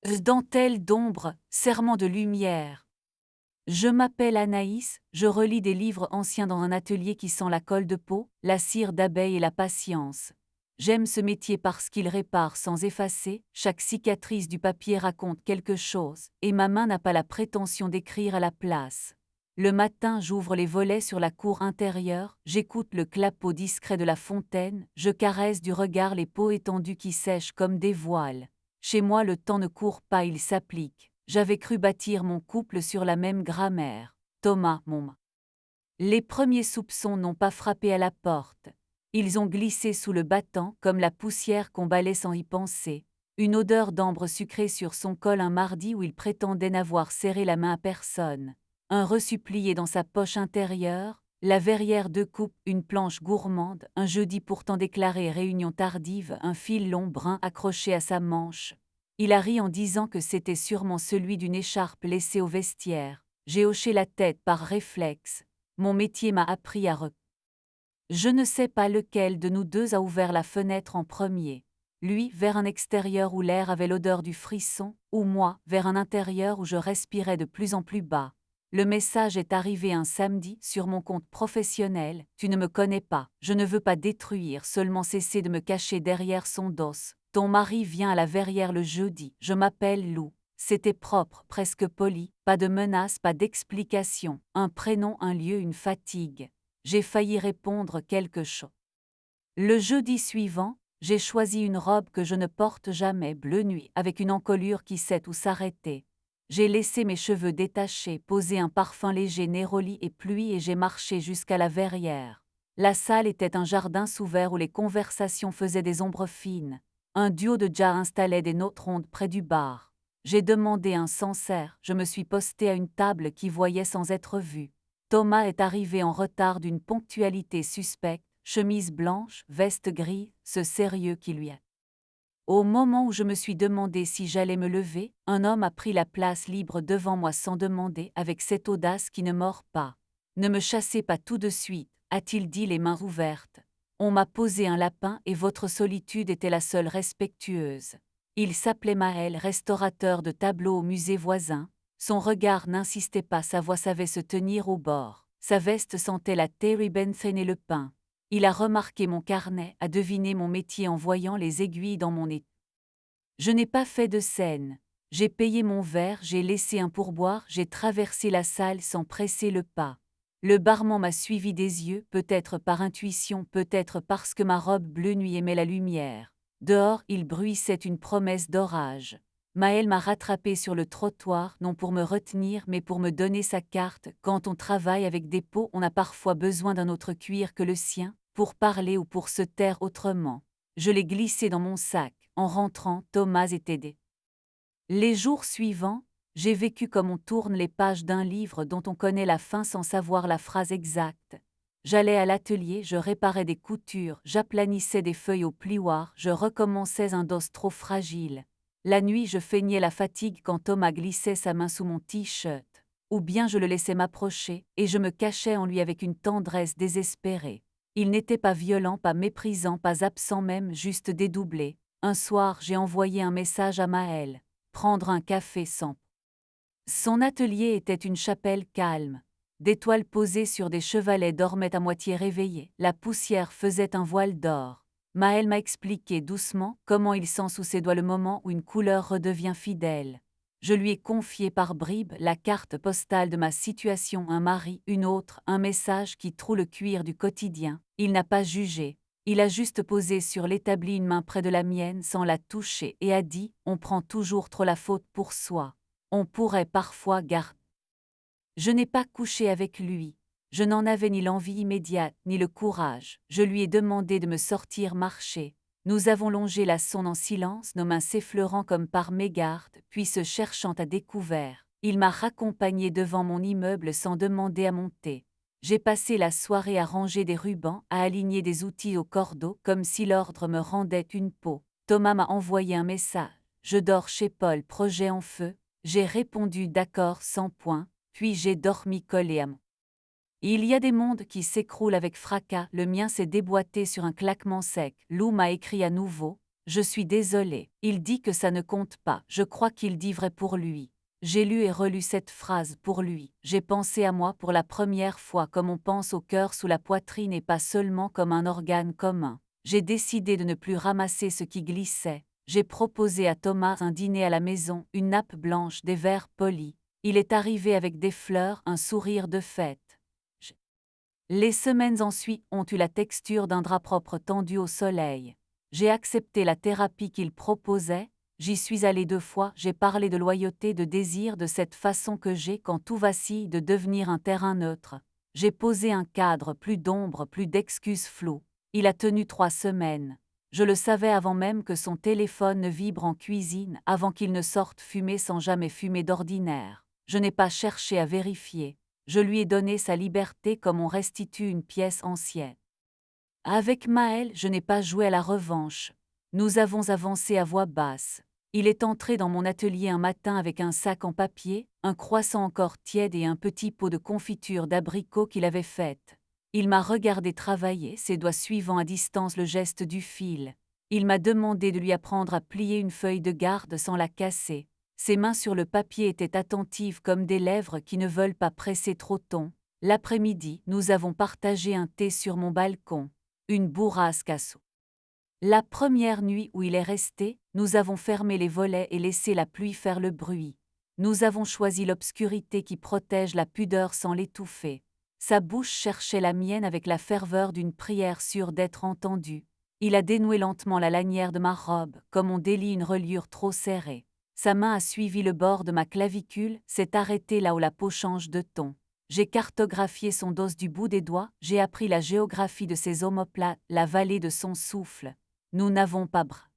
Dentelle d'ombre, serment de lumière. Je m'appelle Anaïs, je relis des livres anciens dans un atelier qui sent la colle de peau, la cire d'abeille et la patience. J'aime ce métier parce qu'il répare sans effacer, chaque cicatrice du papier raconte quelque chose, et ma main n'a pas la prétention d'écrire à la place. Le matin, j'ouvre les volets sur la cour intérieure, j'écoute le clapot discret de la fontaine, je caresse du regard les peaux étendues qui sèchent comme des voiles. Chez moi, le temps ne court pas, il s'applique. J'avais cru bâtir mon couple sur la même grammaire. Thomas, mon. Les premiers soupçons n'ont pas frappé à la porte. Ils ont glissé sous le battant comme la poussière qu'on balait sans y penser. Une odeur d'ambre sucrée sur son col un mardi où il prétendait n'avoir serré la main à personne. Un reçu plié dans sa poche intérieure, la verrière de coupe, une planche gourmande, un jeudi pourtant déclaré réunion tardive, un fil long brun accroché à sa manche. Il a ri en disant que c'était sûrement celui d'une écharpe laissée au vestiaire. J'ai hoché la tête par réflexe. Mon métier m'a appris à Je ne sais pas lequel de nous deux a ouvert la fenêtre en premier. Lui, vers un extérieur où l'air avait l'odeur du frisson, ou moi, vers un intérieur où je respirais de plus en plus bas. Le message est arrivé un samedi sur mon compte professionnel. Tu ne me connais pas, je ne veux pas détruire, seulement cesser de me cacher derrière son dos. Ton mari vient à la verrière le jeudi, je m'appelle Lou. C'était propre, presque poli, pas de menace, pas d'explication, un prénom, un lieu, une fatigue. J'ai failli répondre quelque chose. Le jeudi suivant, j'ai choisi une robe que je ne porte jamais, bleu nuit, avec une encolure qui sait où s'arrêter. J'ai laissé mes cheveux détachés, posé un parfum léger Néroli et pluie et j'ai marché jusqu'à la verrière. La salle était un jardin sous verre où les conversations faisaient des ombres fines. Un duo de jazz installait des notes rondes près du bar. J'ai demandé un Sancerre, je me suis posté à une table qui voyait sans être vue. Thomas est arrivé en retard d'une ponctualité suspecte, chemise blanche, veste grise, ce sérieux qui lui a. Au moment où je me suis demandé si j'allais me lever, un homme a pris la place libre devant moi sans demander, avec cette audace qui ne mord pas. Ne me chassez pas tout de suite, a-t-il dit les mains ouvertes. On m'a posé un lapin et votre solitude était la seule respectueuse. Il s'appelait Maël, restaurateur de tableaux au musée voisin. Son regard n'insistait pas, sa voix savait se tenir au bord. Sa veste sentait la Terry Benson et le pain. Il a remarqué mon carnet, a deviné mon métier en voyant les aiguilles dans mon étui. Je n'ai pas fait de scène. J'ai payé mon verre, j'ai laissé un pourboire, j'ai traversé la salle sans presser le pas. Le barman m'a suivi des yeux, peut-être par intuition, peut-être parce que ma robe bleue nuit aimait la lumière. Dehors, il bruissait une promesse d'orage. Maël m'a rattrapé sur le trottoir, non pour me retenir, mais pour me donner sa carte. Quand on travaille avec des peaux, on a parfois besoin d'un autre cuir que le sien, pour parler ou pour se taire autrement. Je l'ai glissé dans mon sac. En rentrant, Thomas était aidé. Les jours suivants, j'ai vécu comme on tourne les pages d'un livre dont on connaît la fin sans savoir la phrase exacte. J'allais à l'atelier, je réparais des coutures, j'aplanissais des feuilles au plioir, je recommençais un dos trop fragile. La nuit, je feignais la fatigue quand Thomas glissait sa main sous mon t-shirt. Ou bien je le laissais m'approcher, et je me cachais en lui avec une tendresse désespérée. Il n'était pas violent, pas méprisant, pas absent même, juste dédoublé. Un soir, j'ai envoyé un message à Maël. Prendre un café sans. Son atelier était une chapelle calme. Des toiles posées sur des chevalets dormaient à moitié réveillés. La poussière faisait un voile d'or. Maël m'a expliqué doucement comment il sent sous ses doigts le moment où une couleur redevient fidèle. Je lui ai confié par bribes la carte postale de ma situation, un mari, une autre, un message qui troue le cuir du quotidien. Il n'a pas jugé. Il a juste posé sur l'établi une main près de la mienne sans la toucher et a dit « On prend toujours trop la faute pour soi. On pourrait parfois garder. » Je n'ai pas couché avec lui. Je n'en avais ni l'envie immédiate, ni le courage. Je lui ai demandé de me sortir marcher. Nous avons longé la sonde en silence, nos mains s'effleurant comme par mégarde, puis se cherchant à découvert. Il m'a raccompagné devant mon immeuble sans demander à monter. J'ai passé la soirée à ranger des rubans, à aligner des outils au cordeau, comme si l'ordre me rendait une peau. Thomas m'a envoyé un message. Je dors chez Paul, projet en feu. J'ai répondu d'accord sans point, puis j'ai dormi collé à moi. Il y a des mondes qui s'écroulent avec fracas, le mien s'est déboîté sur un claquement sec. Lou m'a écrit à nouveau. Je suis désolée. Il dit que ça ne compte pas. Je crois qu'il dit vrai pour lui. J'ai lu et relu cette phrase pour lui. J'ai pensé à moi pour la première fois comme on pense au cœur sous la poitrine et pas seulement comme un organe commun. J'ai décidé de ne plus ramasser ce qui glissait. J'ai proposé à Thomas un dîner à la maison, une nappe blanche, des verres polis. Il est arrivé avec des fleurs, un sourire de fête. Les semaines ensuite ont eu la texture d'un drap propre tendu au soleil. J'ai accepté la thérapie qu'il proposait, j'y suis allée 2 fois, j'ai parlé de loyauté, de désir de cette façon que j'ai quand tout vacille de devenir un terrain neutre. J'ai posé un cadre, plus d'ombre, plus d'excuses floues. Il a tenu 3 semaines. Je le savais avant même que son téléphone ne vibre en cuisine, avant qu'il ne sorte fumer sans jamais fumer d'ordinaire. Je n'ai pas cherché à vérifier. Je lui ai donné sa liberté comme on restitue une pièce ancienne. Avec Maël, je n'ai pas joué à la revanche. Nous avons avancé à voix basse. Il est entré dans mon atelier un matin avec un sac en papier, un croissant encore tiède et un petit pot de confiture d'abricot qu'il avait faite. Il m'a regardé travailler, ses doigts suivant à distance le geste du fil. Il m'a demandé de lui apprendre à plier une feuille de garde sans la casser. Ses mains sur le papier étaient attentives comme des lèvres qui ne veulent pas presser trop tôt. L'après-midi, nous avons partagé un thé sur mon balcon. Une bourrasque à soupe. La première nuit où il est resté, nous avons fermé les volets et laissé la pluie faire le bruit. Nous avons choisi l'obscurité qui protège la pudeur sans l'étouffer. Sa bouche cherchait la mienne avec la ferveur d'une prière sûre d'être entendue. Il a dénoué lentement la lanière de ma robe, comme on délie une reliure trop serrée. Sa main a suivi le bord de ma clavicule, s'est arrêtée là où la peau change de ton. J'ai cartographié son dos du bout des doigts, j'ai appris la géographie de ses omoplates, la vallée de son souffle. Nous n'avons pas bras.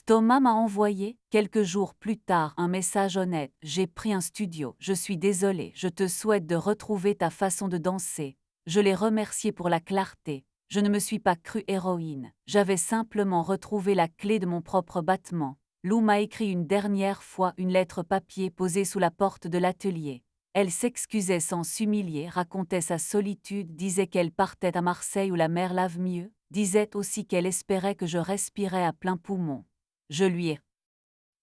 Thomas m'a envoyé, quelques jours plus tard, un message honnête. J'ai pris un studio, je suis désolé, je te souhaite de retrouver ta façon de danser. Je l'ai remercié pour la clarté. Je ne me suis pas crue héroïne, j'avais simplement retrouvé la clé de mon propre battement. Lou m'a écrit une dernière fois une lettre papier posée sous la porte de l'atelier. Elle s'excusait sans s'humilier, racontait sa solitude, disait qu'elle partait à Marseille où la mer lave mieux, disait aussi qu'elle espérait que je respirais à plein poumon. Je lui ai.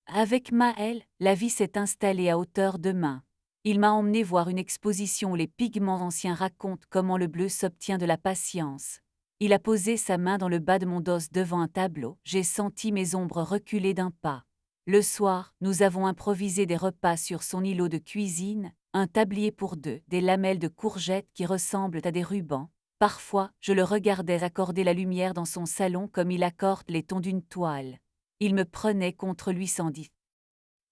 Avec Maël, la vie s'est installée à hauteur de main. Il m'a emmené voir une exposition où les pigments anciens racontent comment le bleu s'obtient de la patience. Il a posé sa main dans le bas de mon dos devant un tableau, j'ai senti mes ombres reculer d'un pas. Le soir, nous avons improvisé des repas sur son îlot de cuisine, un tablier pour deux, des lamelles de courgettes qui ressemblent à des rubans. Parfois, je le regardais accorder la lumière dans son salon comme il accorde les tons d'une toile. Il me prenait contre lui sans dire.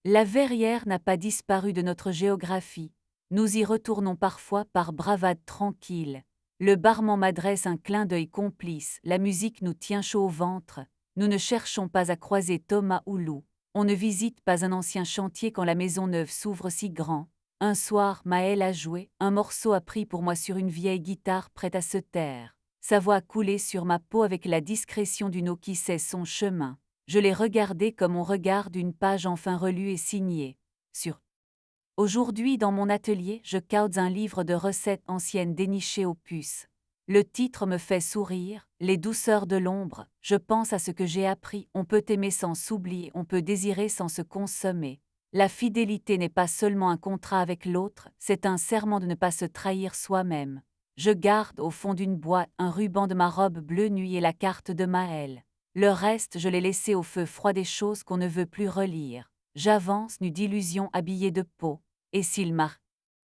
La verrière n'a pas disparu de notre géographie. Nous y retournons parfois par bravade tranquille. Le barman m'adresse un clin d'œil complice, la musique nous tient chaud au ventre. Nous ne cherchons pas à croiser Thomas ou Lou. On ne visite pas un ancien chantier quand la maison neuve s'ouvre si grand. Un soir, Maël a joué, un morceau a pris pour moi sur une vieille guitare prête à se taire. Sa voix a coulé sur ma peau avec la discrétion d'une eau qui sait son chemin. Je l'ai regardé comme on regarde une page enfin relue et signée. Aujourd'hui, dans mon atelier, je caude un livre de recettes anciennes dénichées aux puces. Le titre me fait sourire, les douceurs de l'ombre. Je pense à ce que j'ai appris. On peut aimer sans s'oublier, on peut désirer sans se consommer. La fidélité n'est pas seulement un contrat avec l'autre, c'est un serment de ne pas se trahir soi-même. Je garde au fond d'une boîte un ruban de ma robe bleue nuit et la carte de Maël. Le reste, je l'ai laissé au feu froid des choses qu'on ne veut plus relire. J'avance nu d'illusions habillées de peau. Et s'il m'a